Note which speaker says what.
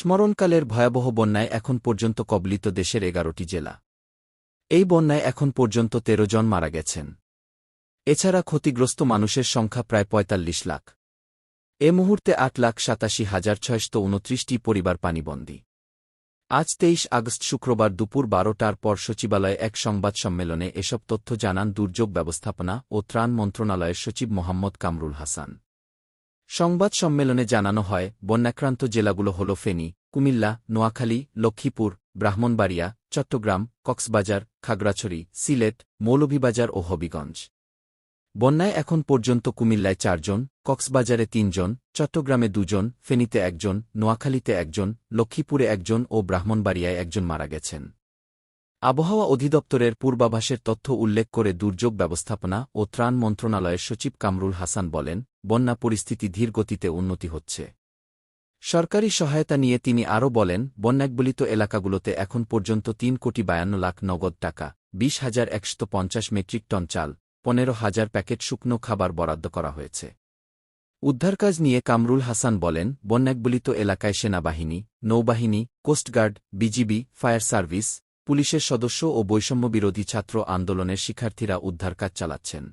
Speaker 1: স্মরণকালের ভয়াবহ বন্যায় এখন পর্যন্ত কবলিত দেশের ১১টি জেলা। এই বন্যায় এখন পর্যন্ত ১৩ জন মারা গেছেন। এছাড়া ক্ষতিগ্রস্ত মানুষের সংখ্যা প্রায় ৪৫ লাখ। এ মুহূর্তে ৮,৮৭,৬২৯টি পরিবার পানিবন্দী। আজ ২৩ আগস্ট শুক্রবার দুপুর ১২টার পর সচিবালয়ে এক সংবাদ সম্মেলনে এসব তথ্য জানান দুর্যোগ ব্যবস্থাপনা ও ত্রাণ মন্ত্রণালয়ের সচিব মোহাম্মদ কামরুল হাসান। সংবাদ সম্মেলনে জানানো হয়, বন্যাক্রান্ত জেলাগুলো হল ফেনী, কুমিল্লা, নোয়াখালী, লক্ষ্মীপুর, ব্রাহ্মণবাড়িয়া, চট্টগ্রাম, কক্সবাজার, খাগড়াছড়ি, সিলেট, মৌলভীবাজার ও হবিগঞ্জ। বন্যায় এখন পর্যন্ত কুমিল্লায় ৪ জন, কক্সবাজারে ৩ জন, চট্টগ্রামে ২ জন, ফেনীতে ১ জন, নোয়াখালীতে ১ জন, লক্ষ্মীপুরে ১ জন ও ব্রাহ্মণবাড়িয়ায় ১ জন মারা গেছেন। আবহাওয়া অধিদপ্তরের পূর্বাভাসের তথ্য উল্লেখ করে দুর্যোগ ব্যবস্থাপনা ও ত্রাণ মন্ত্রণালয়ের সচিব কামরুল হাসান বলেন, বন্যা পরিস্থিতি ধীর গতিতে উন্নতি হচ্ছে। সরকারি সহায়তা নিয়ে তিনি আরও বলেন, বন্যাকবলিত এলাকাগুলোতে এখন পর্যন্ত ৩,৫২,০০,০০০ নগদ টাকা, ২০,১৫০ মেট্রিক টন চাল, ১৫,০০০ প্যাকেট শুকনো খাবার বরাদ্দ করা হয়েছে। উদ্ধারকাজ নিয়ে কামরুল হাসান বলেন, বন্যাকবলিত এলাকায় সেনাবাহিনী, নৌবাহিনী, কোস্টগার্ড, বিজিবি, ফায়ার সার্ভিস, পুলিশের সদস্য ও বৈষম্যবিরোধী ছাত্র আন্দোলনের শিক্ষার্থীরা উদ্ধারকাজ চালাচ্ছেন।